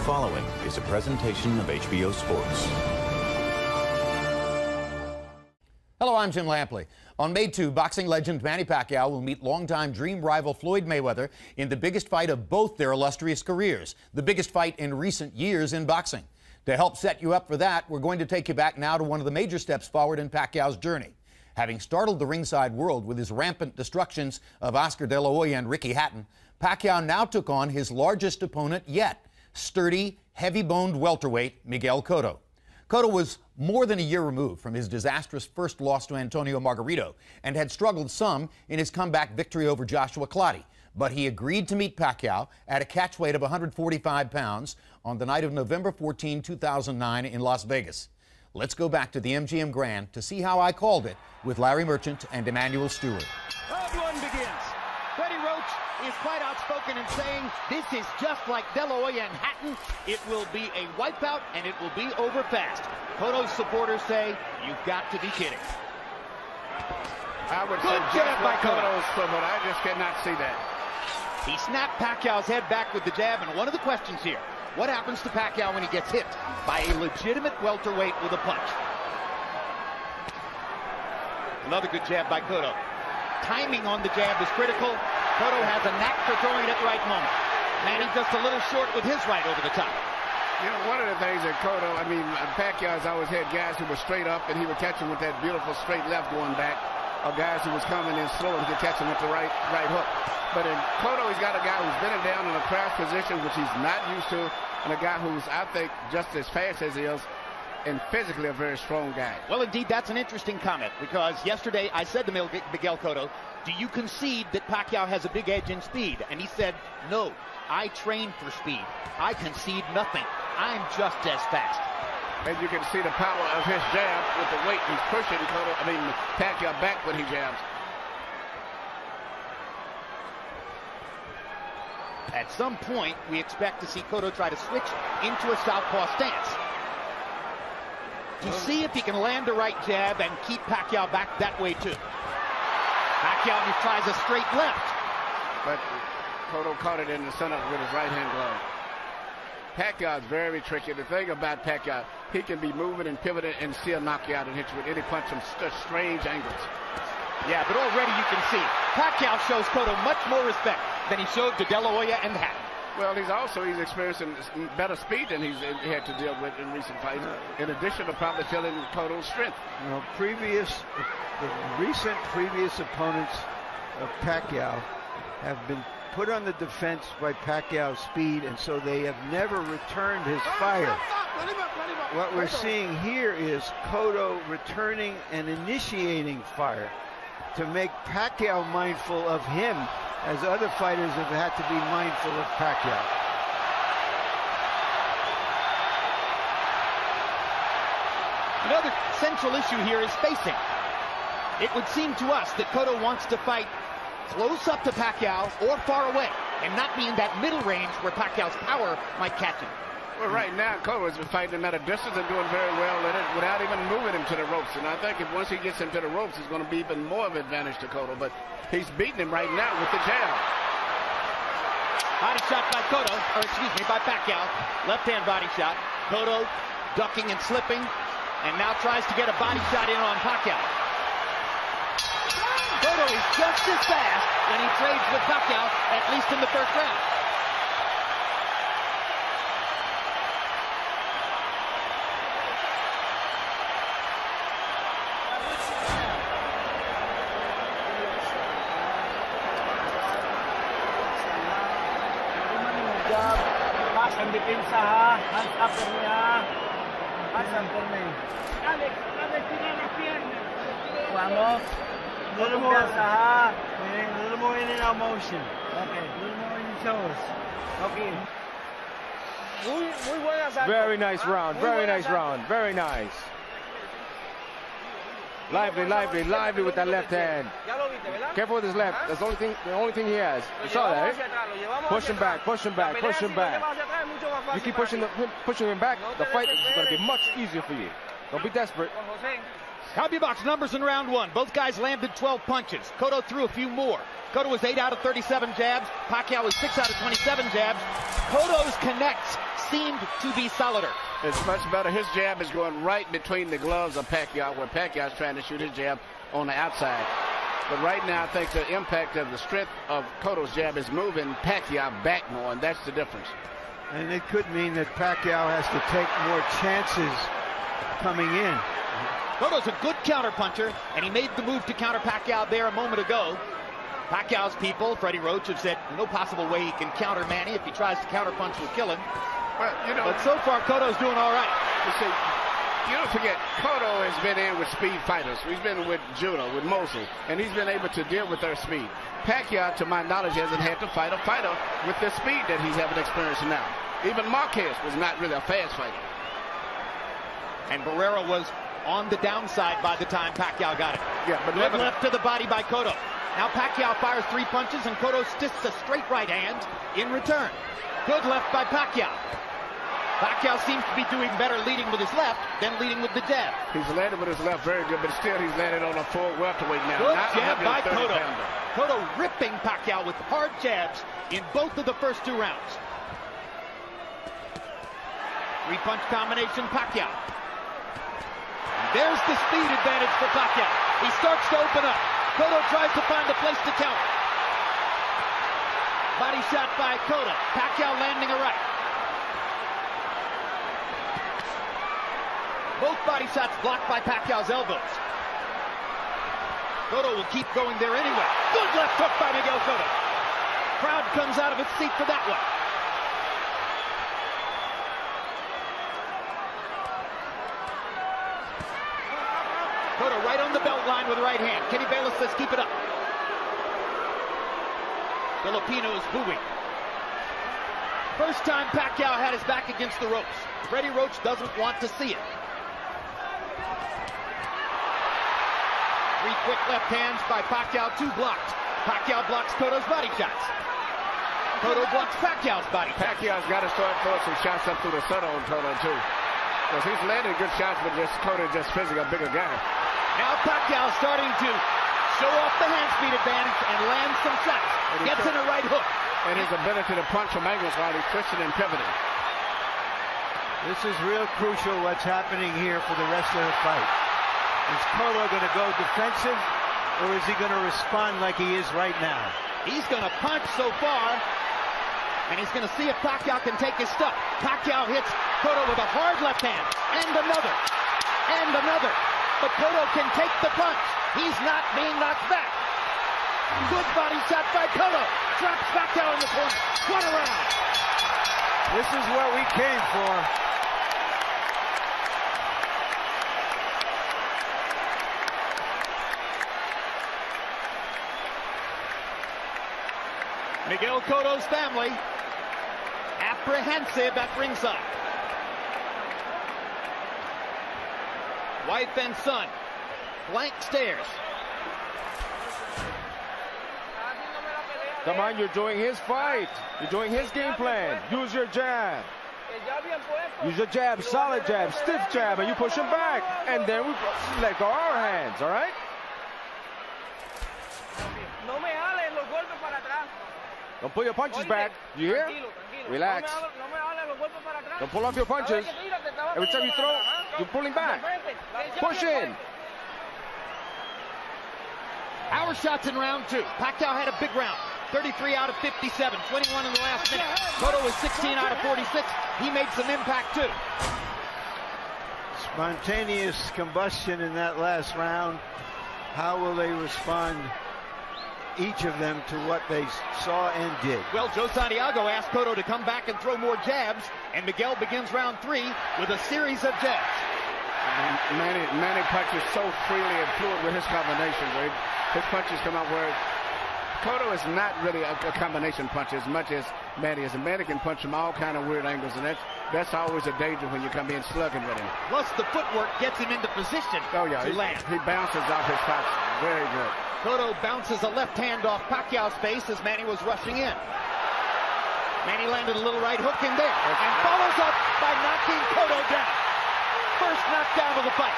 following is a presentation of HBO Sports. Hello, I'm Jim Lampley. On May 2, boxing legend Manny Pacquiao will meet longtime dream rival Floyd Mayweather in the biggest fight of both their illustrious careers, the biggest fight in recent years in boxing. To help set you up for that, we're going to take you back now to one of the major steps forward in Pacquiao's journey. Having startled the ringside world with his rampant destructions of Oscar De La Hoya and Ricky Hatton, Pacquiao now took on his largest opponent yet, sturdy, heavy-boned welterweight Miguel Cotto. Cotto was more than a year removed from his disastrous first loss to Antonio Margarito and had struggled some in his comeback victory over Joshua Clottey. But he agreed to meet Pacquiao at a catch weight of 145 pounds on the night of November 14, 2009 in Las Vegas. Let's go back to the MGM Grand to see how I called it with Larry Merchant and Emmanuel Stewart. Round one begins. Freddie Roach is quite outspoken in saying this is just like De La Hoya and Hatton. It will be a wipeout and it will be over fast. Cotto's supporters say, you've got to be kidding. I would Good say jab by Cotto's, but I just cannot see that. He snapped Pacquiao's head back with the jab, and one of the questions here, what happens to Pacquiao when he gets hit by a legitimate welterweight with a punch? Another good jab by Cotto. Timing on the jab is critical. Cotto has a knack for throwing it at the right moment. Manny just a little short with his right over the top. You know, one of the things that Cotto, Pacquiao has always had guys who were straight up, and he would catch them with that beautiful straight left going back, or guys who was coming in slow and he could catch them with the right hook. But in Cotto, he's got a guy who's been down in a crouch position, which he's not used to, and a guy who's, I think, just as fast as he is, and physically a very strong guy. Well, indeed, that's an interesting comment, because yesterday I said to Miguel Cotto, do you concede that Pacquiao has a big edge in speed? And he said, no, I train for speed. I concede nothing. I'm just as fast. And you can see the power of his jab with the weight he's pushing Pacquiao back when he jabs. At some point, we expect to see Cotto try to switch into a southpaw stance to see if he can land the right jab and keep Pacquiao back that way too. Pacquiao just tries a straight left. But Cotto caught it in the center with his right-hand glove. Pacquiao is very tricky. The thing about Pacquiao, he can be moving and pivoting and still knock you out and hit you with any punch from strange angles. Yeah, but already you can see Pacquiao shows Cotto much more respect than he showed to De La Hoya and Hatton. Well, he's experiencing better speed than he had to deal with in recent fights, in addition to probably feeling Cotto's strength. You know, the recent previous opponents of Pacquiao have been put on the defense by Pacquiao's speed, and so they have never returned his fire. What we're seeing here is Cotto returning and initiating fire to make Pacquiao mindful of him, as other fighters have had to be mindful of Pacquiao. Another central issue here is spacing. It would seem to us that Cotto wants to fight close up to Pacquiao or far away, and not be in that middle range where Pacquiao's power might catch him. Well, right now, Cotto is fighting him at a distance and doing very well at it without even moving him to the ropes. And I think if once he gets him to the ropes, it's going to be even more of an advantage to Cotto. But he's beating him right now with the jab. Body shot by Cotto, or excuse me, by Pacquiao. Left-hand body shot. Cotto ducking and slipping, and now tries to get a body shot in on Pacquiao. Cotto is just as fast when he trades with Pacquiao, at least in the first round. Ang depensa ha, hands up niya. Hands up niya. Alex, tira la pierna. Vamos. Little more ha. A little more in our motion. Okay. A little more in your toes. Okay. Muy buenas. Very nice round. Very nice round. Very nice. Lively with that left hand. Careful with his left. That's the only thing he has. You saw that, right? Push him back. You keep pushing him back, the fight is going to be much easier for you. Don't be desperate. CompuBox numbers in round one. Both guys landed 12 punches. Cotto threw a few more. Cotto was 8 out of 37 jabs. Pacquiao was 6 out of 27 jabs. Cotto's connects seemed to be solider. It's much better. His jab is going right between the gloves of Pacquiao, where Pacquiao's trying to shoot his jab on the outside. But right now, I think the impact of the strength of Cotto's jab is moving Pacquiao back more, and that's the difference. And it could mean that Pacquiao has to take more chances coming in. Cotto's a good counterpuncher, and he made the move to counter Pacquiao there a moment ago. Pacquiao's people, Freddie Roach, have said no possible way he can counter Manny. If he tries to counterpunch, will kill him. Well, you know, but so far, Cotto's doing all right. You see, you don't forget, Cotto has been in with speed fighters. He's been with Juno, with Mosley, and he's been able to deal with their speed. Pacquiao, to my knowledge, hasn't had to fight a fighter with the speed that he's having experience now. Even Marquez was not really a fast fighter. And Barrera was on the downside by the time Pacquiao got it. Yeah, but good left to the body by Cotto. Now Pacquiao fires 3 punches, and Cotto sticks a straight right hand in return. Good left by Pacquiao. Pacquiao seems to be doing better leading with his left than leading with the jab. He's landed with his left very good, but still he's landed on a full welterweight now. Good jab by Cotto. Cotto ripping Pacquiao with hard jabs in both of the first 2 rounds. 3-punch combination, Pacquiao. And there's the speed advantage for Pacquiao. He starts to open up. Cotto tries to find a place to counter. Body shot by Cotto. Pacquiao landing a right. Both body shots blocked by Pacquiao's elbows. Cotto will keep going there anyway. Good left hook by Miguel Cotto. Crowd comes out of its seat for that one. Cotto right on the belt line with the right hand. Kenny Bayless says keep it up. Filipinos booing. First time Pacquiao had his back against the ropes. Freddie Roach doesn't want to see it. 3 quick left hands by Pacquiao, 2 blocked. Pacquiao blocks Cotto's body shots. Cotto blocks Pacquiao's body shots. Pacquiao's got to start throwing some shots up through the center on Cotto too. Because he's landing good shots, but Cotto just physically a bigger guy. Now Pacquiao starting to show off the hand speed advantage and land some shots. Gets in a right hook. And his ability to punch from angles while he's twisting and pivoting. This is real crucial what's happening here for the rest of the fight. Is Cotto going to go defensive, or is he going to respond like he is right now? He's going to punch so far, and he's going to see if Pacquiao can take his stuff. Pacquiao hits Cotto with a hard left hand, and another, and another. But Cotto can take the punch. He's not being knocked back. Good body shot by Cotto. Drops Pacquiao in the corner. What a round. This is what we came for. Miguel Cotto's family apprehensive at ringside. Wife and son, blank stares. Come on, you're doing his fight. You're doing his game plan. Use your jab. Use your jab, solid jab, stiff jab, and you push him back. And then we let go of our hands, all right? Don't pull your punches back. You hear? Relax. Don't pull off your punches. Every time you throw, you're pulling back. Push in. Our shots in round 2. Pacquiao had a big round. 33 out of 57. 21 in the last minute. Cotto was 16 out of 46. He made some impact too. Spontaneous combustion in that last round. How will they respond, each of them, to what they saw and did? Well, Joe Santiago asked Cotto to come back and throw more jabs, and Miguel begins round 3 with a series of jabs. Manny punches so freely and fluid with his combination. His punches come out where Cotto is not really a combination puncher as much as Manny is. And Manny can punch from all kind of weird angles, and that's always a danger when you come in slugging with him. Plus, the footwork gets him into position to land. He bounces off his shots. Very good. Cotto bounces a left hand off Pacquiao's face as Manny was rushing in. Manny landed a little right hook in there and follows up by knocking Cotto down. First knockdown of the fight.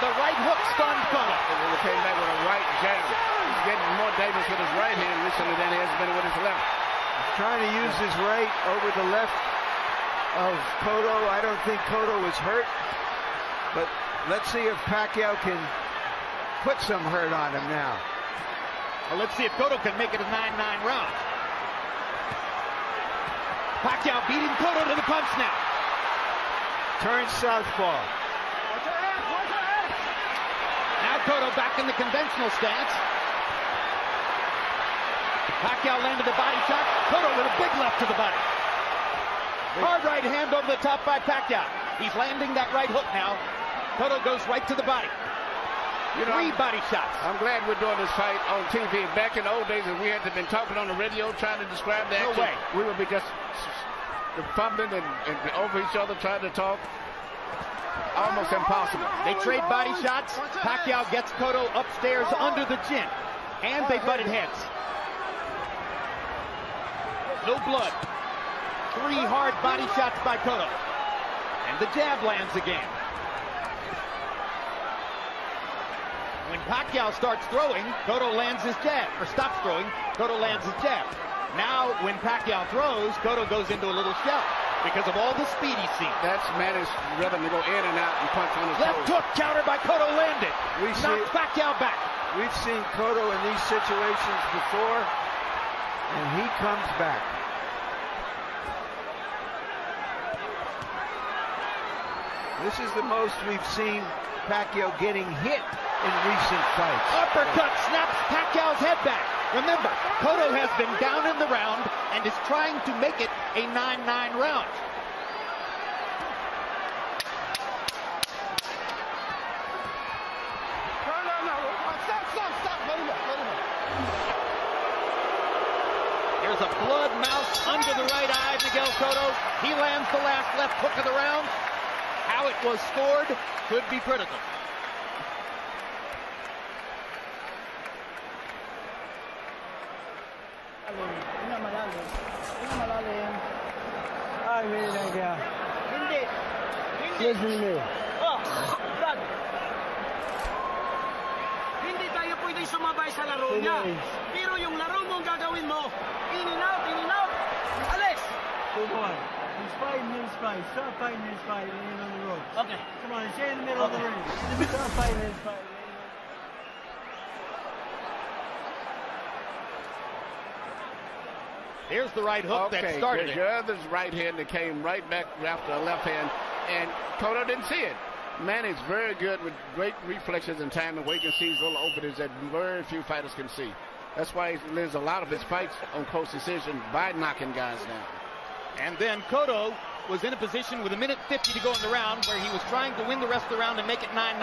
The right hook stunned Cotto. He came back with a right jab. He's getting more dangerous with his right hand recently than he has been with his left. He's trying to use his right over the left of Cotto. I don't think Cotto was hurt, but let's see if Pacquiao can put some hurt on him now. Well, let's see if Cotto can make it a 9-9 round. Pacquiao beating Cotto to the punch now. Turns southpaw. Now Cotto back in the conventional stance. Pacquiao landed a body shot. Cotto with a big left to the body. Hard right hand over the top by Pacquiao. He's landing that right hook now. Cotto goes right to the body. You know, 3 body shots. I'm glad we're doing this fight on TV. Back in the old days, if we had been talking on the radio trying to describe the action, No way. we would be just fumbling and over each other trying to talk. Almost impossible. They trade body shots. Pacquiao gets Cotto upstairs under the chin. And they butted heads. No blood. 3 hard body shots by Cotto. And the jab lands again. When Pacquiao starts throwing, Cotto lands his jab. Or stops throwing, Cotto lands his jab. Now, when Pacquiao throws, Cotto goes into a little shell because of all the speed he's seen. That's Manny's rhythm to go in and out and punch on his Left toes. hook counter by Cotto landed. Knocks Pacquiao back. We've seen Cotto in these situations before, and he comes back. This is the most we've seen Pacquiao getting hit in recent fights. Uppercut snaps Pacquiao's head back. Remember, Cotto has been down in the round and is trying to make it a 9-9 round. There's a blood mouse under the right eye, Miguel Cotto. He lands the last left hook of the round. How it was scored could be critical. Ay, mira kaya. Hindi. Yes, really. Oh, Brad. Hindi tayo pwede sumabay sa laro niya. Pero yung laro mo ang gagawin mo. In and out, in and out. Alis! Come on. He's fighting, he's fighting. Stop fighting, he's fighting. In on the road. Okay. Come on, stay in the middle of the ring. Stop fighting, he's fighting. Here's the right hook that started it. The other's right hand that came right back after a left hand, and Cotto didn't see it. Manny's very good with great reflexes and timing where he can see these little openings that very few fighters can see. That's why he wins a lot of his fights on close decision by knocking guys down. And then Cotto was in a position with 1:50 to go in the round where he was trying to win the rest of the round and make it 9-9.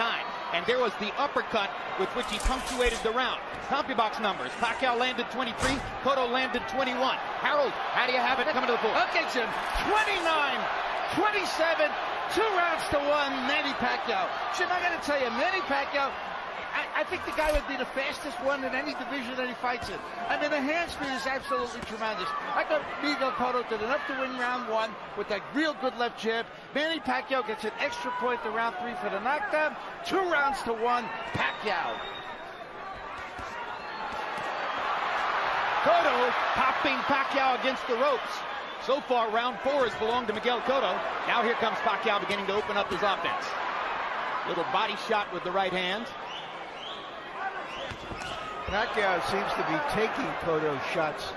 And there was the uppercut with which he punctuated the round. CompuBox numbers. Pacquiao landed 23, Cotto landed 21. Harold, how do you have it coming to the floor? Okay, Jim. 29, 27, 2 rounds to 1, Manny Pacquiao. Jim, I got to tell you, Manny Pacquiao, I think the guy would be the fastest one in any division that he fights in. I mean, the hand speed is absolutely tremendous. I thought Miguel Cotto did enough to win round 1 with that real good left jab. Manny Pacquiao gets an extra point to round 3 for the knockdown. 2 rounds to 1, Pacquiao. Cotto popping Pacquiao against the ropes. So far, round 4 has belonged to Miguel Cotto. Now here comes Pacquiao beginning to open up his offense. Little body shot with the right hand. Pacquiao seems to be taking Cotto's shots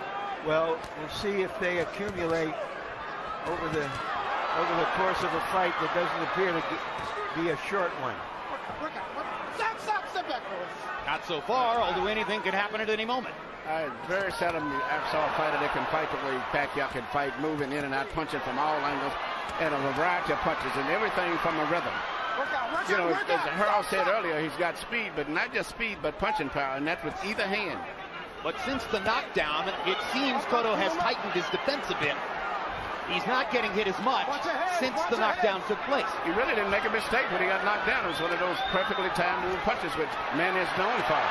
well. We'll see if they accumulate over the course of a fight that doesn't appear to be a short one. Not so far, although anything could happen at any moment. I very seldom saw a fighter that can fight the way Pacquiao can fight, moving in and out, punching from all angles, and a variety of punches, and everything from a rhythm. You know, as Harold said earlier, he's got speed, but not just speed, but punching power, and that's with either hand. But since the knockdown, it seems Cotto has tightened his defense a bit. He's not getting hit as much since the knockdown took place. He really didn't make a mistake when he got knocked down. It was one of those perfectly timed little punches, which Manny is known for.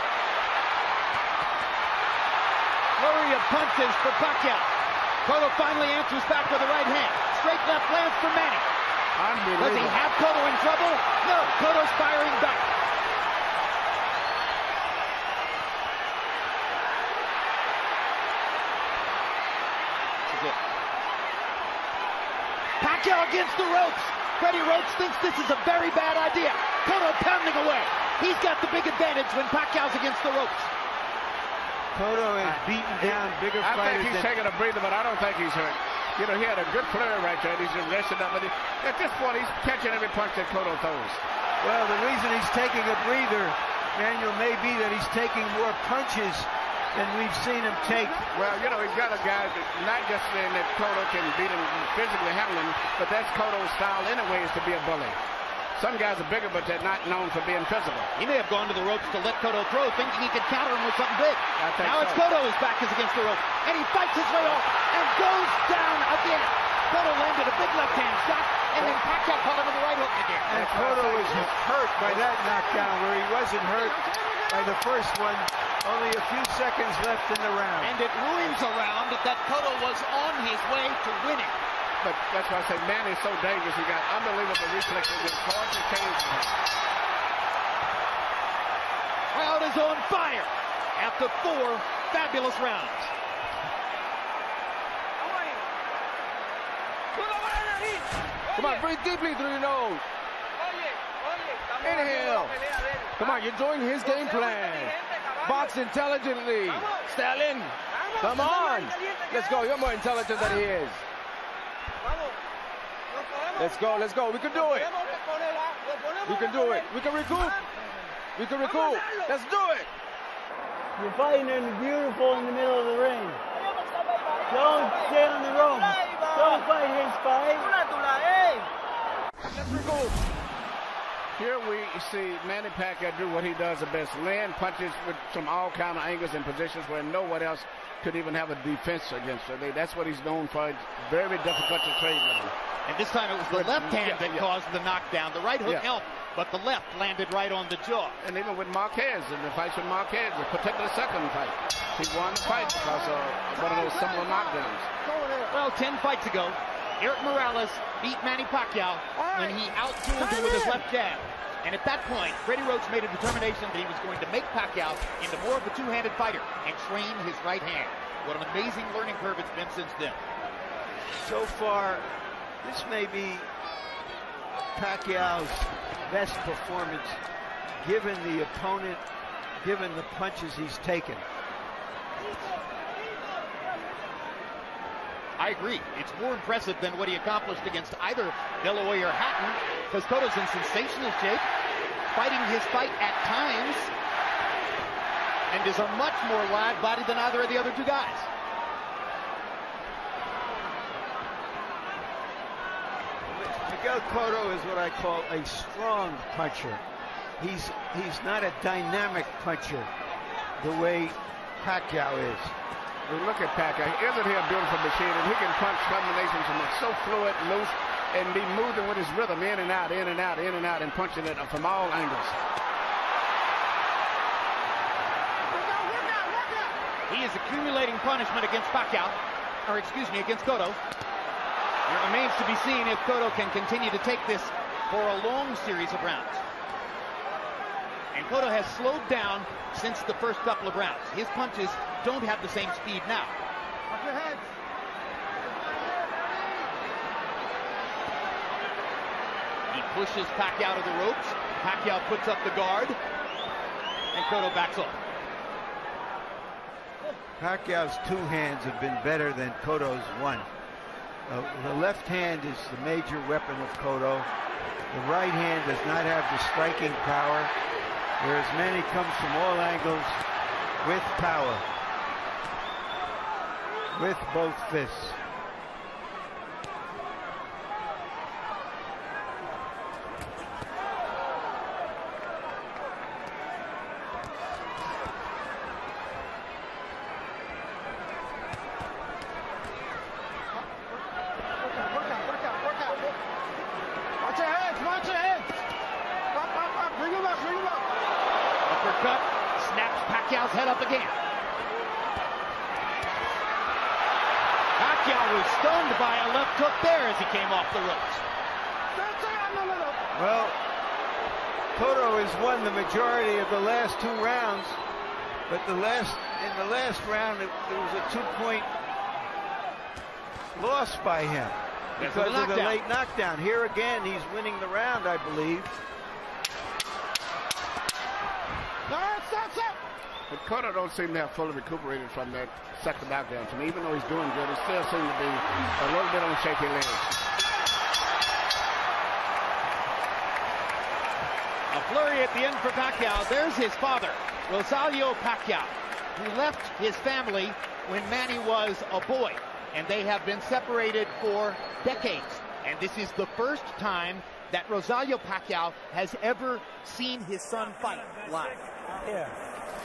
Flurry of punches for Pacquiao. Cotto finally answers back with the right hand. Straight left lands for Manny. Does he have Cotto in trouble? No, Cotto's firing back. Pacquiao against the ropes. Freddie Roach thinks this is a very bad idea. Cotto pounding away. He's got the big advantage when Pacquiao's against the ropes. Cotto is beaten down bigger fighters. I think he's taking a breather, but I don't think he's hurt. You know, he had a good flurry right there. He's just rested up. But at this point, he's catching every punch that Cotto throws. Well, the reason he's taking a breather, Manuel, may be that he's taking more punches than we've seen him take. Well, you know, he's got a guy that not just saying that Cotto can beat him physically handling, but that's Cotto's style anyway, is to be a bully. Some guys are bigger, but they're not known for being physical. He may have gone to the ropes to let Cotto throw, thinking he could counter him with something big. Now it's Cotto, his back is against the rope, and he fights his way off and goes down again. Cotto landed a big left-hand shot, and then Pacquiao caught him with the right hook again. And Cotto was hurt by that knockdown, where he wasn't hurt by the first one. Only a few seconds left in the round. And it ruins a round that Cotto was on his way to winning. But that's why I say Manny is so dangerous. He got unbelievable reflexes. It's hard to change him. Crowd is on fire after 4 fabulous rounds. Come on, breathe deeply through your nose. Inhale. Come on, you're doing his game plan. Box intelligently. Stalin, come on. Let's go. You're more intelligent than he is. Let's go, let's go. We can do it. We can do it. We can recoup. We can recoup. Let's do it. You're fighting beautiful in the middle of the ring. Don't stay on the rope. Don't fight his fight. Let's recoup. Here we see Manny Pacquiao do what he does the best. Land punches from all kind of angles and positions where no one else could even have a defense against her. That's what he's known for. It's very difficult to trade with him. And this time it was the left hand that caused the knockdown. The right hook helped, but the left landed right on the jaw. And even with Marquez, in the fights with Marquez, the particular second fight, he won the fight because of one of those similar knockdowns. Well, 10 fights ago, Eric Morales beat Manny Pacquiao when he out-dueled him with his left jab. And at that point, Freddie Roach made a determination that he was going to make Pacquiao into more of a two-handed fighter and train his right hand. What an amazing learning curve it's been since then. So far, this may be Pacquiao's best performance, given the opponent, given the punches he's taken. I agree. It's more impressive than what he accomplished against either De La Hoya or Hatton, because Cotto's in sensational shape, fighting his fight at times, and is a much more live body than either of the other two guys. Miguel Cotto is what I call a strong puncher. He's not a dynamic puncher the way Pacquiao is. We look at Pacquiao. Isn't he a beautiful machine? And he can punch combinations from so fluid, loose, and be moving with his rhythm in and out, in and out, in and out, and punching it from all angles. He is accumulating punishment against Pacquiao, or excuse me, against Cotto. And it remains to be seen if Cotto can continue to take this for a long series of rounds. And Cotto has slowed down since the first couple of rounds. His punches don't have the same speed now. He pushes Pacquiao to the ropes. Pacquiao puts up the guard, and Cotto backs off. Pacquiao's two hands have been better than Cotto's one. The left hand is the major weapon of Cotto. The right hand does not have the striking power, whereas Manny comes from all angles with power, with both fists. Uppercut, snaps Pacquiao's head up again. Pacquiao was stunned by a left hook there as he came off the ropes. Well, Cotto has won the majority of the last two rounds, but in the last round, there was a 2-point loss by him. because of the late knockdown. Here again, he's winning the round, I believe. But Cotto don't seem to have fully recuperated from that second knockdown. To me, even though he's doing good, he still seems to be a little bit on shaky legs. A flurry at the end for Pacquiao. There's his father, Rosalio Pacquiao, who left his family when Manny was a boy, and they have been separated for decades. And this is the first time that Rosalio Pacquiao has ever seen his son fight live. Yeah.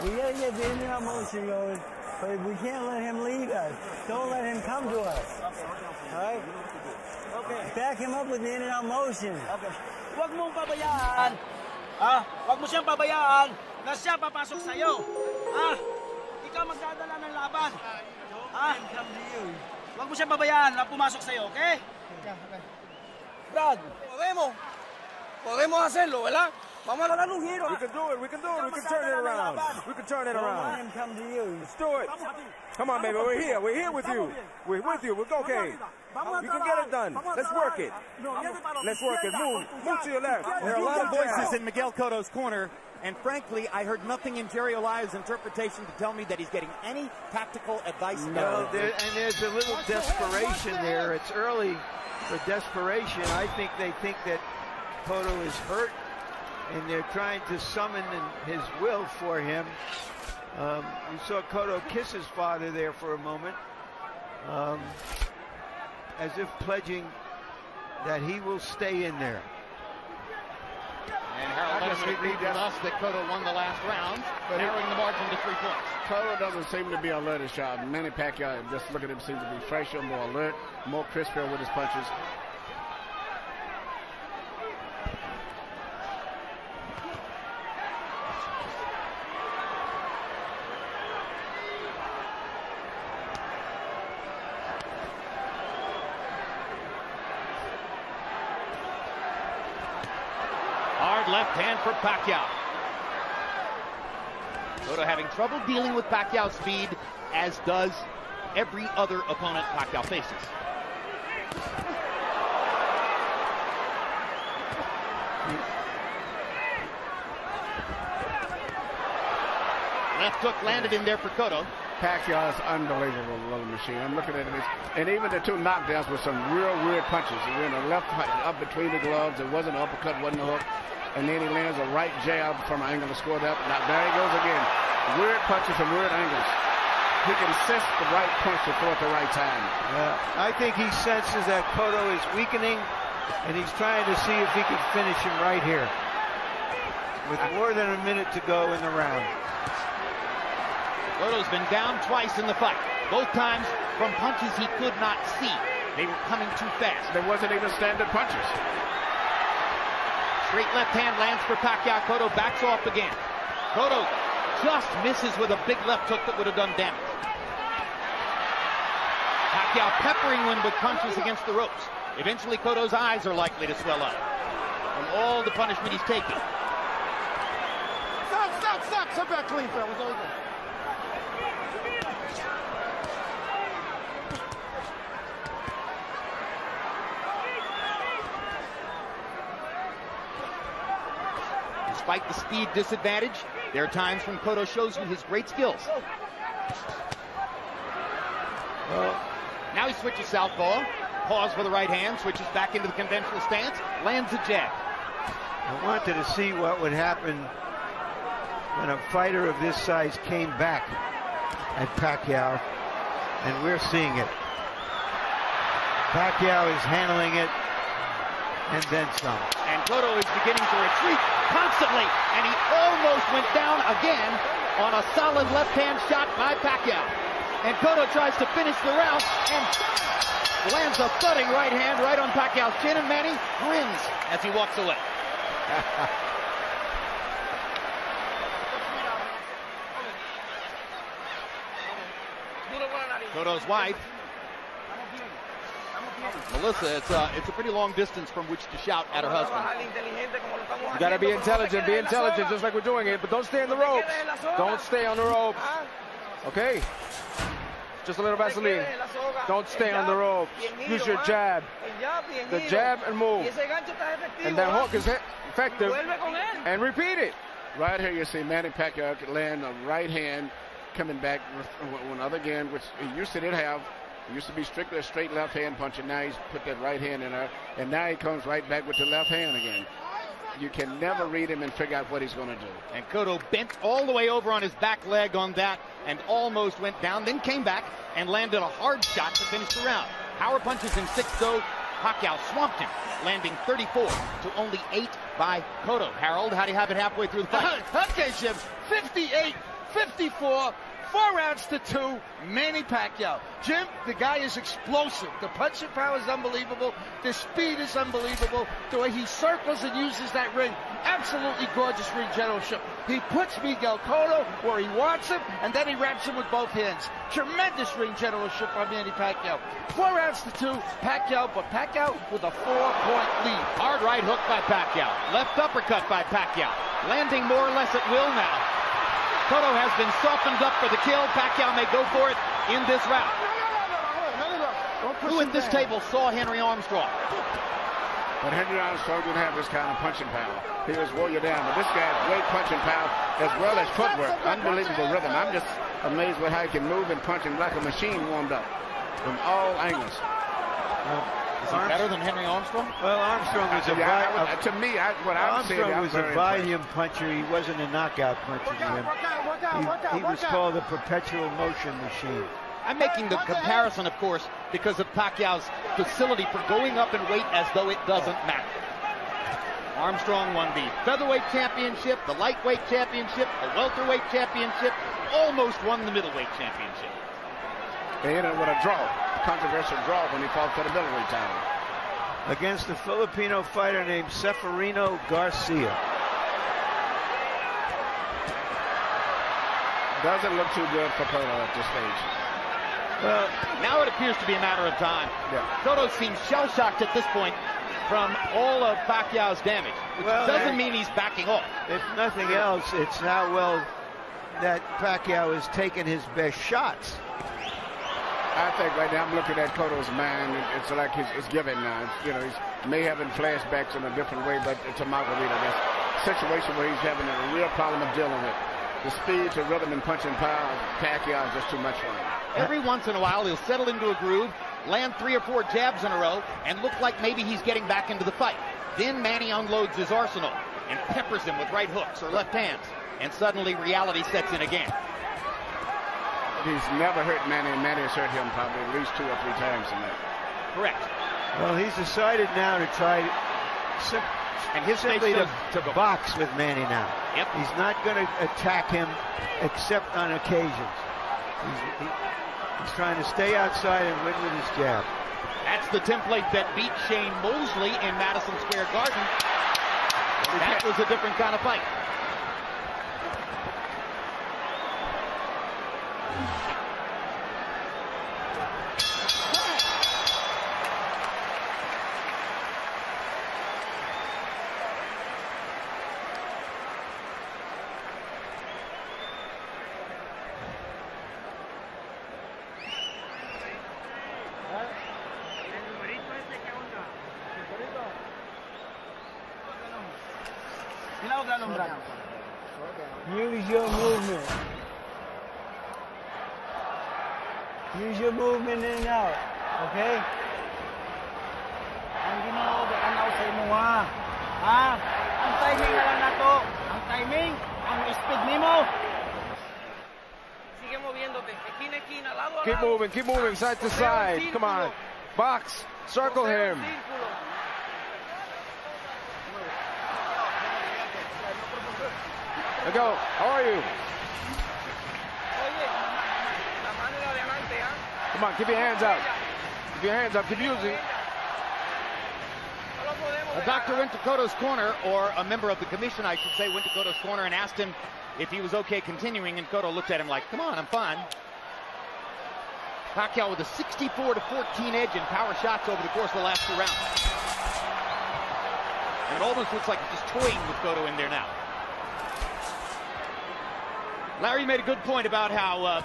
We gotta get the Indian emotion going, but we can't let him leave us. Don't let him come to us. All right? Okay. Back him up with the Indian emotion. Okay. Huwag mong pabayaan. Huwag mo siyang pabayaan na siya papasok sa'yo. Ikaw magdadala ng laban. Huwag mo siyang pabayaan na pumasok sa'yo, okay? Brad, podemos hacerlo, ¿verdad? Vamos a darle un giro. We can do it, we can do it, we can turn it around. We can turn it around. Let him come to you. Let's do it. Come on, baby, we're here with you. We're with you, we're okay. You can get it done. Let's work it. Let's work it. Move to your left. There are a lot of voices in Miguel Cotto's corner, and frankly, I heard nothing in Jerry Olaya's interpretation to tell me that he's getting any tactical advice. No, and there's a little desperation there. It's early for desperation. I think they think that Cotto is hurt, and they're trying to summon his will for him. We saw Cotto kiss his father there for a moment, as if pledging that he will stay in there. And Harold Lederman agreed with us that Cotto won the last round, narrowing the margin to 3 points. Cotto doesn't seem to be alert as shot. Manny Pacquiao, just look at him, seems to be fresher, more alert, more crispier with his punches. Hard left hand for Pacquiao. Cotto having trouble dealing with Pacquiao's speed, as does every other opponent Pacquiao faces. Left hook landed in there for Cotto. Pacquiao is unbelievable, little machine. I'm looking at him, and even the 2 knockdowns with some real weird punches. He went a left up between the gloves. It wasn't an uppercut, wasn't a hook. And then he lands a right jab from an angle to score that. Now there he goes again. Weird punches from weird angles. He can sense the right punch to throw at the right time. I think he senses that Cotto is weakening, and he's trying to see if he can finish him right here, with more than a minute to go in the round. Cotto's been down twice in the fight, both times from punches he could not see. They were coming too fast. There wasn't even standard punches. Straight left hand lands for Pacquiao. Cotto backs off again. Cotto just misses with a big left hook that would have done damage. Pacquiao peppering him with punches against the ropes. Eventually, Cotto's eyes are likely to swell up from all the punishment he's taking. Stop! Come back clean, fellas. Over. Despite the speed disadvantage, there are times when Cotto shows you his great skills. Now he switches southpaw, pause for the right hand, switches back into the conventional stance, lands a jab. I wanted to see what would happen when a fighter of this size came back at Pacquiao, and we're seeing it. Pacquiao is handling it, and then some. And Cotto is beginning to retreat constantly, and he almost went down again on a solid left-hand shot by Pacquiao. And Cotto tries to finish the round and lands a thudding right hand right on Pacquiao's chin, and Manny grins as he walks away. Cotto's wife, Melissa, it's a pretty long distance from which to shout at her husband. You gotta be intelligent, just like we're doing it, but don't stay in the ropes. Don't stay on the ropes. Okay? Just a little Vaseline. Don't stay on the ropes. Use your jab. The jab and move. And that hook is effective. And repeat it. Right here you see Manny Pacquiao land a right hand coming back with one other again, which he used to didn't have. It used to be strictly a straight left hand puncher. Now he's put that right hand in there. And now he comes right back with the left hand again. You can never read him and figure out what he's going to do. And Cotto bent all the way over on his back leg on that and almost went down, then came back and landed a hard shot to finish the round. Power punches in 6, though. Pacquiao swamped him, landing 34 to only 8 by Cotto. Harold, how do you have it halfway through the fight? Okay, Jim. 58-54. 4 rounds to 2, Manny Pacquiao. Jim, the guy is explosive. The punching power is unbelievable. The speed is unbelievable. The way he circles and uses that ring, absolutely gorgeous ring generalship. He puts Miguel Cotto where he wants him, and then he wraps him with both hands. Tremendous ring generalship by Manny Pacquiao. 4 rounds to 2, Pacquiao, but Pacquiao with a 4-point lead. Hard right hook by Pacquiao. Left uppercut by Pacquiao. Landing more or less at will now. Cotto has been softened up for the kill. Pacquiao may go for it in this round. Who at this table saw Henry Armstrong? But Henry Armstrong didn't have this kind of punching power. He was wore you down. But this guy has great punching power as well as footwork. Unbelievable rhythm. I'm just amazed with how he can move and punch him like a machine warmed up from all angles. Is he better than Henry Armstrong? Well, Armstrong was to me, what I'm saying, Armstrong was a volume puncher. He wasn't a knockout puncher. He was called a perpetual motion machine. I'm making the comparison, of course, because of Pacquiao's facility for going up in weight as though it doesn't matter. Armstrong won the featherweight championship, the lightweight championship, the welterweight championship, almost won the middleweight championship. They ended with a draw, controversial draw when he fought for the middleweight title. Against a Filipino fighter named Seferino Garcia. Doesn't look too good for Cotto at this stage. Well, now it appears to be a matter of time. Yeah. Cotto seems shell-shocked at this point from all of Pacquiao's damage, which doesn't mean he's backing off. If nothing else, it's how well that Pacquiao has taken his best shots. I think right now I'm looking at Cotto's mind. It's like it's giving now. You know, he's may having flashbacks in a different way, but it's a margarita. That's a situation where he's having a real problem of dealing with. The speed to rhythm and punching power, Pacquiao is just too much for him. Every once in a while, he'll settle into a groove, land 3 or 4 jabs in a row, and look like maybe he's getting back into the fight. Then Manny unloads his arsenal and peppers him with right hooks or left hands, and suddenly reality sets in again. He's never hurt Manny, and Manny has hurt him probably at least 2 or 3 times in that. Correct. Well, he's decided now to try simply to box with Manny now. Yep. He's not going to attack him except on occasions. He's trying to stay outside and win with his jab. That's the template that beat Shane Mosley in Madison Square Garden. That was a different kind of fight. Use your movement. Use your movement in and out. Okay? Ang ginoo sa imo ha. Ang timing na lang nato. Ang timing, ang speed nimo. Sigue moviéndote. Esquina esquina, lado a lado. Keep moving side to side. Come on. Box. Circle him. Miguel, how are you? Come on, keep your hands out. Keep your hands up, keep using. A doctor went to Cotto's corner, or a member of the commission, I should say, went to Cotto's corner and asked him if he was okay continuing, and Cotto looked at him like, come on, I'm fine. Pacquiao with a 64-14 edge in power shots over the course of the last 2 rounds. And it almost looks like he's just toying with Cotto in there now. Larry made a good point about how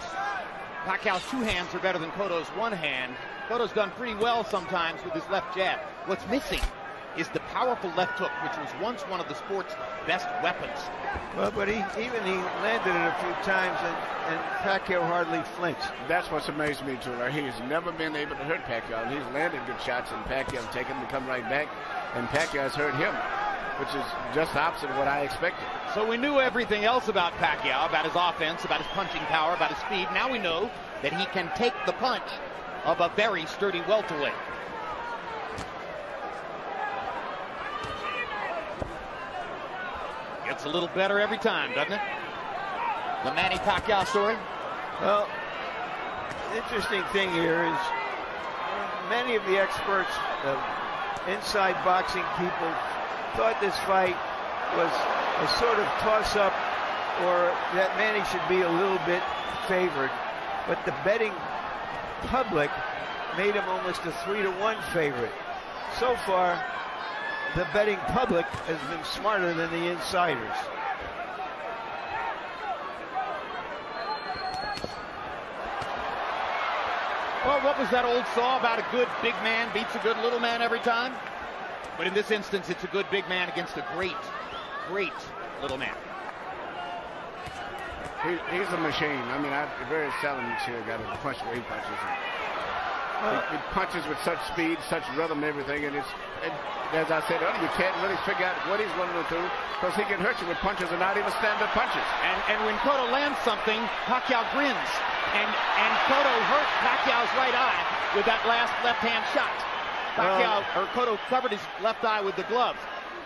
Pacquiao's two hands are better than Cotto's one hand. Cotto's done pretty well sometimes with his left jab. What's missing is the powerful left hook, which was once one of the sport's best weapons. Well, but he landed it a few times, and Pacquiao hardly flinched. That's what's amazed me too. He's never been able to hurt Pacquiao. He's landed good shots, and Pacquiao's taken them to come right back, and Pacquiao's hurt him, which is just the opposite of what I expected. So we knew everything else about Pacquiao, about his offense, about his punching power, about his speed. Now we know that he can take the punch of a very sturdy welterweight. Gets a little better every time, doesn't it? The Manny Pacquiao story. Well, the interesting thing here is many of the experts, inside boxing people, thought this fight was a sort of toss-up, or that Manny should be a little bit favored. But the betting public made him almost a 3-1 favorite. So far, the betting public has been smarter than the insiders. Well, what was that old saw about a good big man beats a good little man every time? But in this instance, it's a good big man against a great, great little man. He's a machine. I mean, I very seldom see a guy that punch where he punches. He punches with such speed, such rhythm, everything, and as I said earlier, you can't really figure out what he's going to do, because he can hurt you with punches and not even stand-up punches. And when Cotto lands something, Pacquiao grins, and Cotto hurt Pacquiao's right eye with that last left-hand shot. Cotto covered his left eye with the glove.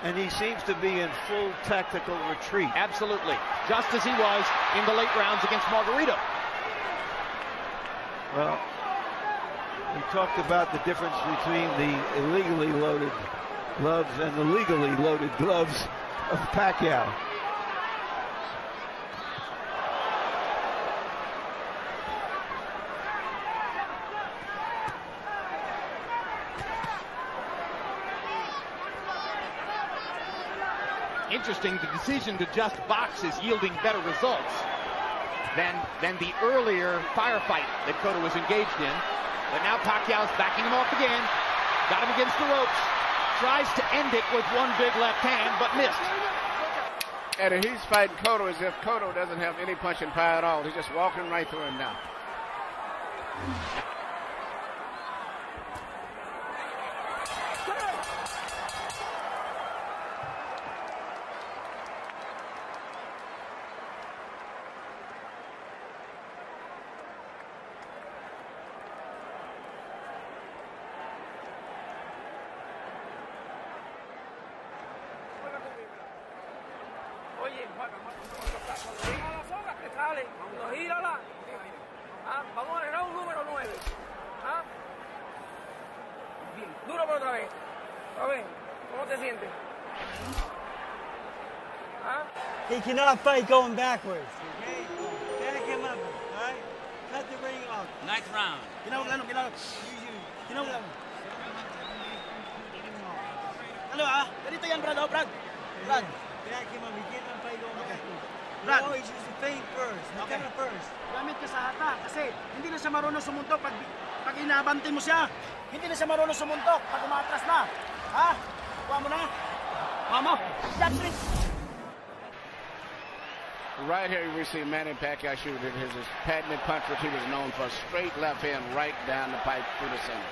And he seems to be in full tactical retreat. Absolutely, just as he was in the late rounds against Margarito. Well, we talked about the difference between the illegally loaded gloves and the legally loaded gloves of Pacquiao. Interesting, the decision to just box is yielding better results than the earlier firefight that Cotto was engaged in. But now Pacquiao's backing him off again. Got him against the ropes. Tries to end it with one big left hand, but missed. And he's fighting Cotto as if Cotto doesn't have any punching power at all. He's just walking right through him now. Vamos a agarrar un número 9. Bien, duro por otra vez. A ver, ¿cómo te sientes? He cannot fight going backwards. Okay? Back him up. All right? Cut the ring off. Next round. Ganito yan, Brad. Oh, Brad. Brad. Back him up. He cannot fight going backwards. Brad. You always use the feint first. Okay. First. Gamit ka sa hata kasi hindi na siya marunong sumuntok pag inabante mo siya. Hindi na siya marunong sumuntok pag umatras na. Ha? Kuha mo na. Mama. Right here we see Manny Pacquiao shoot his patented punch, which he was known for, straight left hand right down the pipe through the center.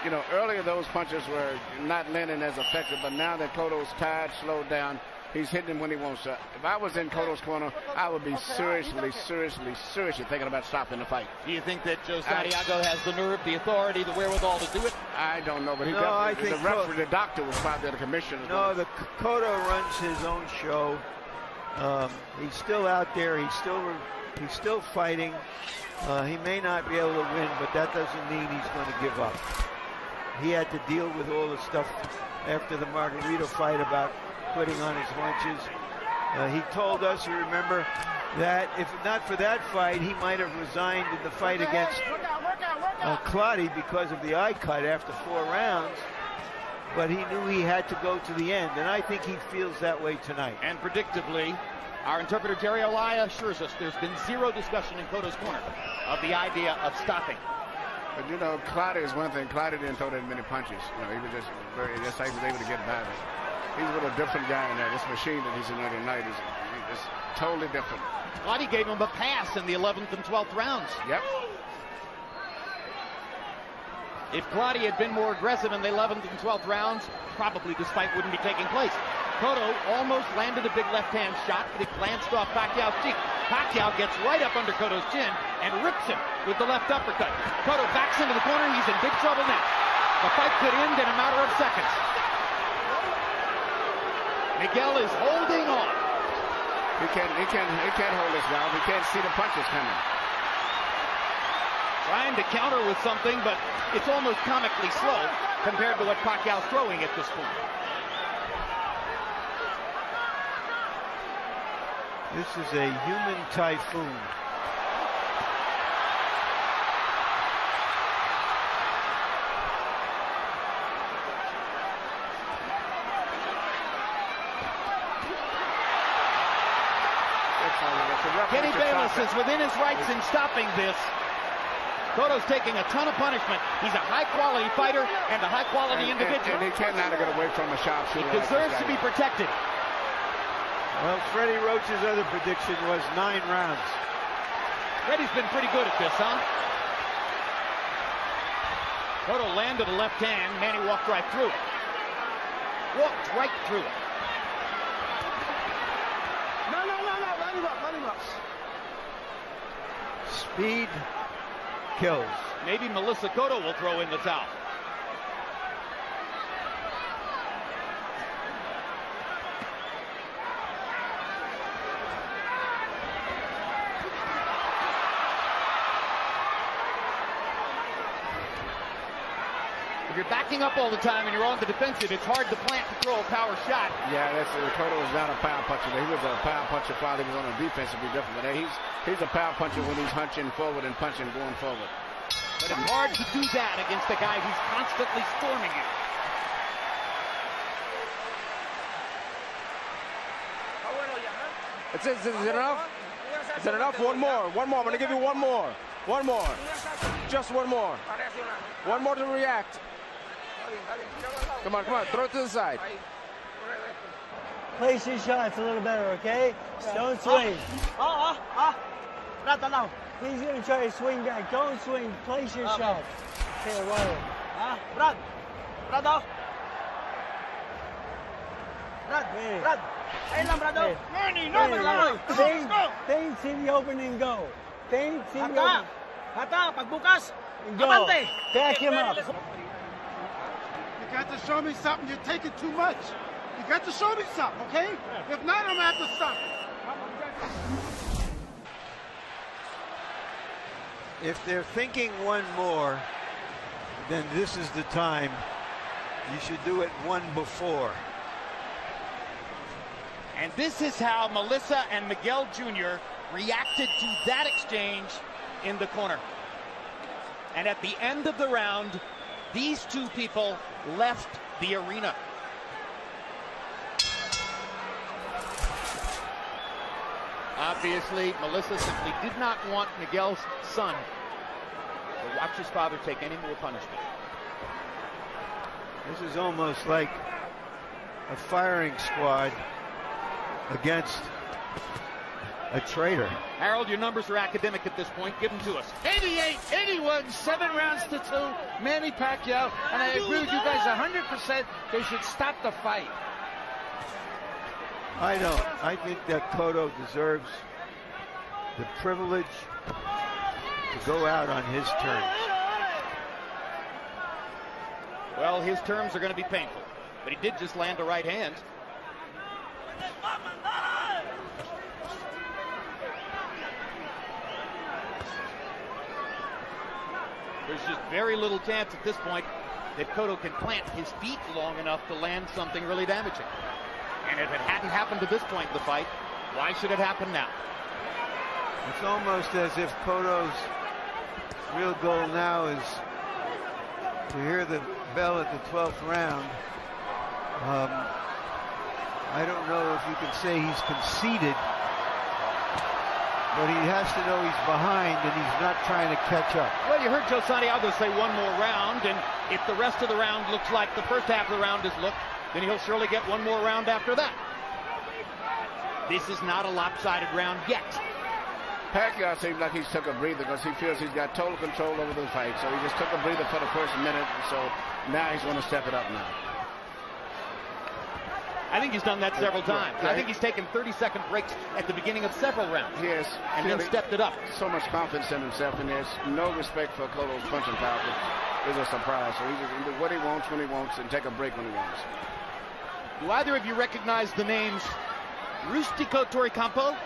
You know, earlier those punches were not landing as effective, but now that Cotto's tired, slowed down, he's hitting him when he wants to. If I was in Cotto's corner, I would be seriously thinking about stopping the fight. Do you think that Joe Santiago has the nerve, the authority, the wherewithal to do it? I don't know, but he I think the referee, the doctor was probably the commissioner. No, the Cotto runs his own show. He's still out there. He's still fighting. He may not be able to win, but that doesn't mean he's going to give up. He had to deal with all the stuff after the Margarito fight about putting on his lunches. He told us, you remember, that if not for that fight, he might have resigned in the fight against Cotto because of the eye cut after 4 rounds. But he knew he had to go to the end, and I think he feels that way tonight. And predictably, Our interpreter, Jerry Olaya, assures us there's been zero discussion in Cotto's corner of the idea of stopping. But you know, Cotto is one thing. Cotto didn't throw that many punches. You know, he was just that's how he was able to get by them. He's a little different guy in there. This machine that he's in there tonight is just totally different. Cotto gave him a pass in the 11th and 12th rounds. Yep. If Cotto had been more aggressive in the 11th and 12th rounds, probably this fight wouldn't be taking place. Cotto almost landed a big left-hand shot, but it glanced off Pacquiao's cheek. Pacquiao gets right up under Cotto's chin and rips him with the left uppercut. Cotto backs into the corner. He's in big trouble now. The fight could end in a matter of seconds. Miguel is holding on. He can't hold this valve. He can't see the punches coming. Trying to counter with something, but it's almost comically slow compared to what Pacquiao's throwing at this point. This is a human typhoon. Kenny Bayless is within his rights in stopping this. Cotto's taking a ton of punishment. He's a high-quality fighter and a high-quality individual. And he cannot get away from a sharpshooter. He deserves to be protected. Well, Freddie Roach's other prediction was 9 rounds. Freddie's been pretty good at this, huh? Cotto landed a left hand. Manny walked right through it. Walked right through it. No. Let him up. Speed kills. Maybe Melissa Cotto will throw in the towel. If you're backing up all the time and you're on the defensive, it's hard to plant to throw a power shot. Yeah, Cotto was not a power puncher. He was a power puncher while he was on the defense. It'd be different. But he's a power puncher when he's hunching forward and punching going forward. But it's hard to do that against a guy who's constantly storming you. Is it enough? Is it enough? One more. I'm going to give you one more. One more. Just one more. One more to react. Come on. Throw it to the side. Place your shots a little better, okay? Don't swing. Brad, now. He's going to try to swing back. Don't swing. Place your shots. Okay, well. Brad. Ayun lang, Brad. Manny, no. Feints in the open and go. Feints in the open. Hata, pagbukas. Go. Back him up. You got to show me something. You're taking too much. You got to show me something, okay? If not, I'm going to have to stop. If they're thinking one more, then this is the time. You should do it one before. And this is how Melissa and Miguel Jr. reacted to that exchange in the corner. And at the end of the round, these two people left the arena. Obviously, Melissa simply did not want Miguel's son to watch his father take any more punishment. This is almost like a firing squad against a traitor. Harold, your numbers are academic at this point. Give them to us. 88, 81, 7 rounds to 2. Manny Pacquiao. And I agree with you guys 100%. They should stop the fight. I don't. I think that Cotto deserves the privilege to go out on his terms. Well, his terms are going to be painful. But he did just land a right hand. There's just very little chance at this point that Cotto can plant his feet long enough to land something really damaging. And if it hadn't happened to this point in the fight, why should it happen now? It's almost as if Cotto's real goal now is to hear the bell at the 12th round I don't know if you can say he's conceded, but he has to know he's behind and he's not trying to catch up. Well, you heard Joe Santiago say one more round, and if the rest of the round looks like the first half of the round has looked, then he'll surely get one more round after that. This is not a lopsided round yet. Pacquiao seems like he's took a breather because he feels he's got total control over the fight. So he just took a breather for the first minute, so now he's going to step it up now. I think he's done that several times. I think he's taken 30-second breaks at the beginning of several rounds. Yes. And then stepped it up. So much confidence in himself, and there's no respect for Cotto's punching power. It's a surprise. So he's just going to do what he wants when he wants and take a break when he wants. Do either of you recognize the names Rustico Toricampo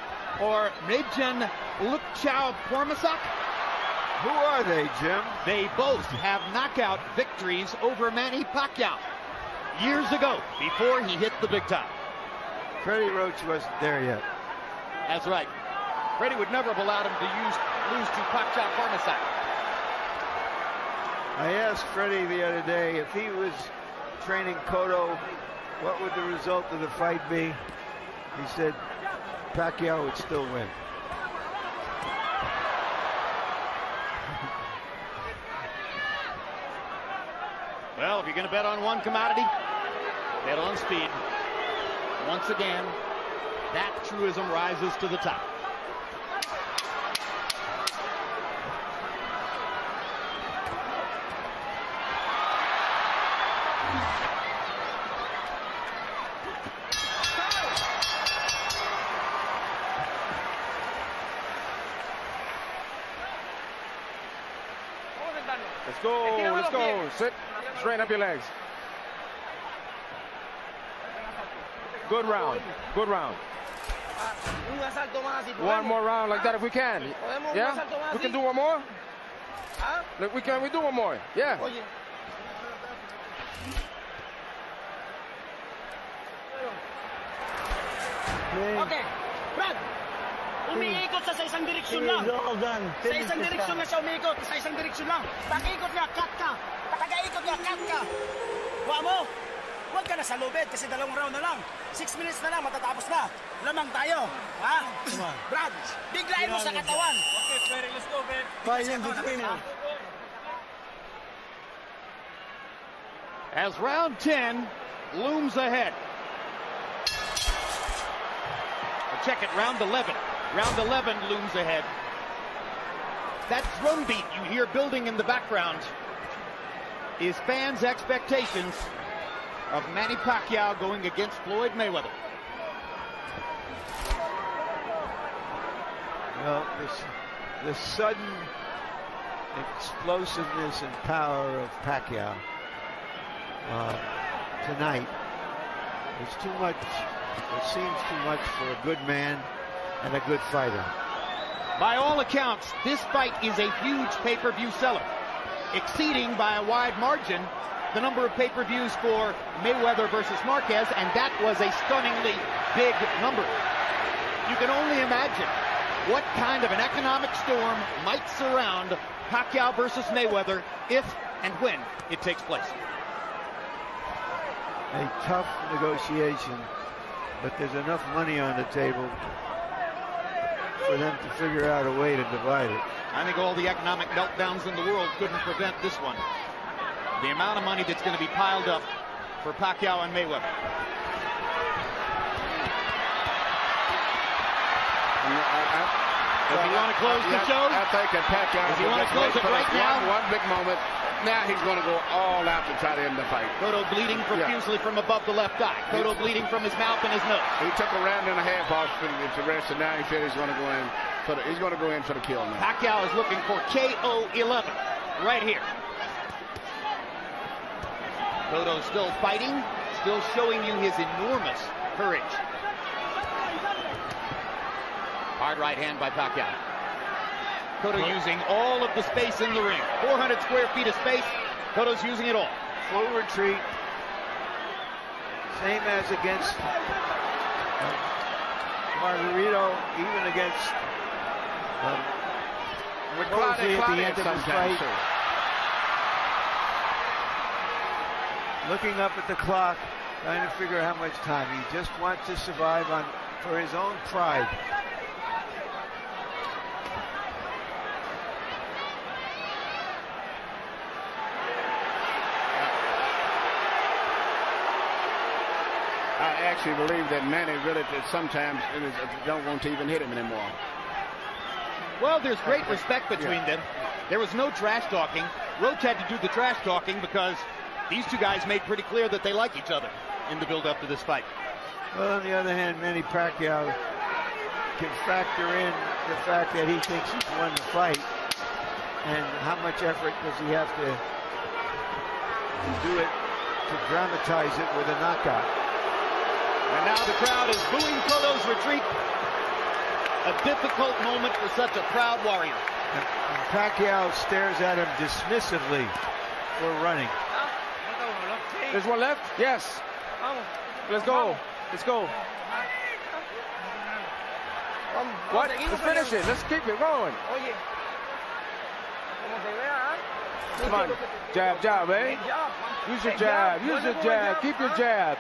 or Mejin Lukchao Pormasak? Who are they, Jim? They both have knockout victories over Manny Pacquiao years ago, before he hit the big time. Freddie Roach wasn't there yet. That's right. Freddie would never have allowed him to lose to Pacquiao Pormasak. I asked Freddie the other day if he was training Cotto, what would the result of the fight be? He said Pacquiao would still win. Well, if you're going to bet on one commodity, bet on speed. Once again, that truism rises to the top. Let's go, let's go. Sit, straighten up your legs. Good round, good round. One more round like that if we can. Yeah? We can do one more? We do one more? Yeah. Okay, Brad. Umiikot sa isang direksyon lang. Sa isang direksyon na siya umiikot. Sa isang direksyon lang. Pag-ikot niya, cut ka. Pag-ikot niya, cut ka. Huwag mo. Huwag ka na sa lubid kasi 2 round na lang. 6 minutes na lang, matatapos na. Lamang tayo. Ha? Brad, biglayin mo sa katawan. Okay, Ferry, let's go, man. Fight in between him. As round 10 looms ahead. Check it, round 11. Round 11 looms ahead. That drum beat you hear building in the background is fans' expectations of Manny Pacquiao going against Floyd Mayweather. Well, the sudden explosiveness and power of Pacquiao tonight is too much. It seems too much for a good man and a good fighter. By all accounts, this fight is a huge pay-per-view seller, exceeding by a wide margin the number of pay-per-views for Mayweather versus Marquez, and that was a stunningly big number. You can only imagine what kind of an economic storm might surround Pacquiao versus Mayweather if and when it takes place. A tough negotiation, but there's enough money on the table for them to figure out a way to divide it. I think all the economic meltdowns in the world couldn't prevent this one. The amount of money that's going to be piled up for Pacquiao and Mayweather. Does he want to close the show? I think that Pacquiao Does he want to close it right now? One big moment. Now he's going to go all out to try to end the fight. Cotto bleeding profusely from above the left eye. Cotto bleeding from his mouth and his nose. He took a round and a half off to rest, and now he feels he's going to go in for the, he's going to go in for the kill now. Pacquiao is looking for KO 11 right here. Cotto still fighting, still showing you his enormous courage. Hard right hand by Pacquiao. Cotto using all of the space in the ring. 400 square feet of space. Cotto's using it all. Full retreat. Same as against Margarito, even against Mosley at the end of his fight. Looking up at the clock, trying to figure out how much time. He just wants to survive for his own pride. I actually believe that Manny really sometimes don't want to even hit him anymore. Well, there's great respect between them. There was no trash talking. Roach had to do the trash talking because these two guys made pretty clear that they like each other in the build-up to this fight. Well, on the other hand, Manny Pacquiao can factor in the fact that he thinks he's won the fight, and how much effort does he have to do it to dramatize it with a knockout. And now the crowd is booing Cotto's retreat. A difficult moment for such a proud warrior. And Pacquiao stares at him dismissively for running. There's one left? Yes. Let's go. Let's go. What? Let's finish it. Let's keep it going. Come on. Jab, jab, eh? Use your jab. Use your jab. Keep your jab.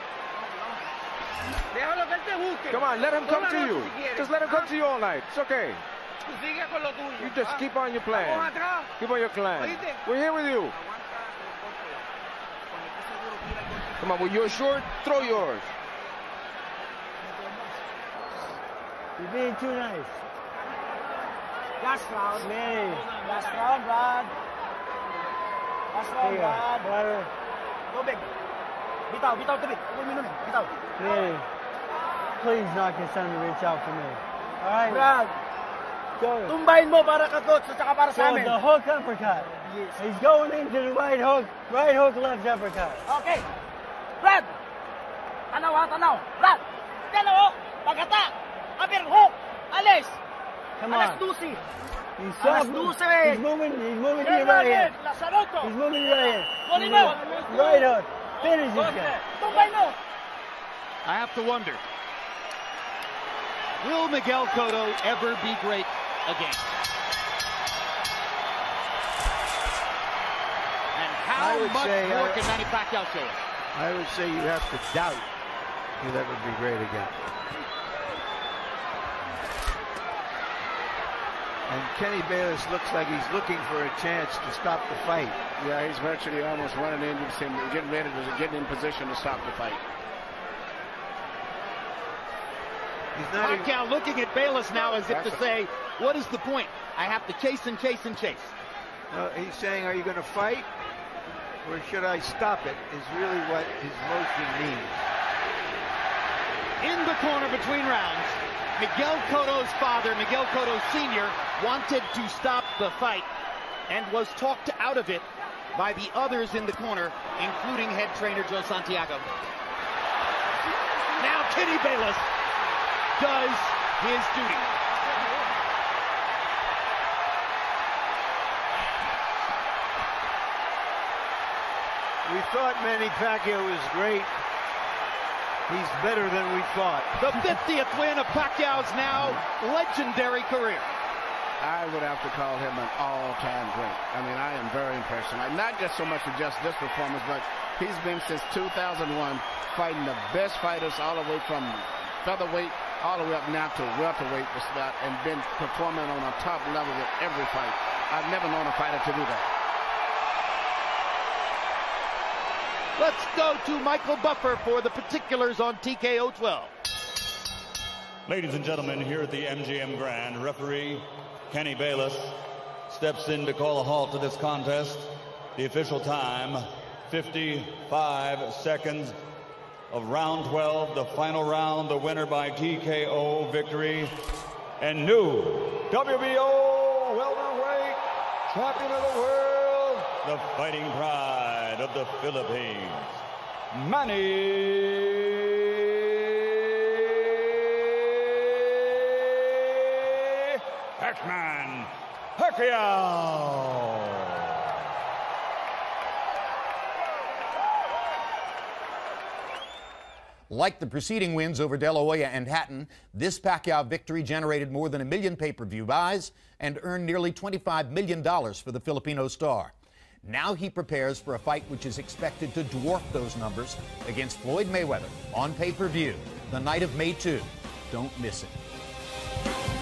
Come on, let him come to you. Just let him come to you all night. It's okay. You just keep on your plan. Keep on your plan. We're here with you. Come on, with your short, throw yours. You're being too nice. Last round, Manny. Last round, Brad. Last round, Brad. Go big. Bitaw, bitaw to bit. Bitaw. Manny, please knock your son to reach out for me. All right? Brad. Tumbayin mo para ka Coach at saka para sa amin. The hook uppercut. Yes. He's going into the right hook, left uppercut. Okay. Brad. Tanaw, tanaw. Brad. Tanaw. Pagkata. Upper hook. Alis. Come on. Alas 12. He's soft. He's moving to your right hand. He's moving to your right hand. Right hook. Finish this guy. Tumbay mo. I have to wonder, will Miguel Cotto ever be great again? And how much more can Manny Pacquiao show us? I would say you have to doubt he'll ever be great again. And Kenny Bayless looks like he's looking for a chance to stop the fight. Yeah, he's virtually almost running into him, getting ready to get in position to stop the fight. Pacquiao looking at Bayless now as if to say, what is the point? I have to chase and chase and chase. He's saying, are you going to fight? Or should I stop it? Is really what his motion means. In the corner between rounds, Miguel Cotto's father, Miguel Cotto Sr., wanted to stop the fight and was talked out of it by the others in the corner, including head trainer Joe Santiago. Now Kenny Bayless does his duty. We thought Manny Pacquiao was great. He's better than we thought. The 50th win of Pacquiao's now legendary career. I would have to call him an all-time great. I mean, I am very impressed. Not just so much with just this performance, but he's been since 2001 fighting the best fighters all the way from featherweight all the way up now to welterweight and been performing on a top level with every fight. I've never known a fighter to do that. Let's go to Michael Buffer for the particulars on TKO 12. Ladies and gentlemen, here at the MGM Grand, referee Kenny Bayless steps in to call a halt to this contest. The official time, 55 seconds of round 12, the final round, the winner by TKO victory, and new WBO welterweight champion of the world, the fighting pride of the Philippines, Manny Pac-Man Pacquiao. Like the preceding wins over De La Hoya and Hatton, this Pacquiao victory generated more than 1 million pay-per-view buys and earned nearly $25 million for the Filipino star. Now he prepares for a fight which is expected to dwarf those numbers against Floyd Mayweather on pay-per-view the night of May 2. Don't miss it.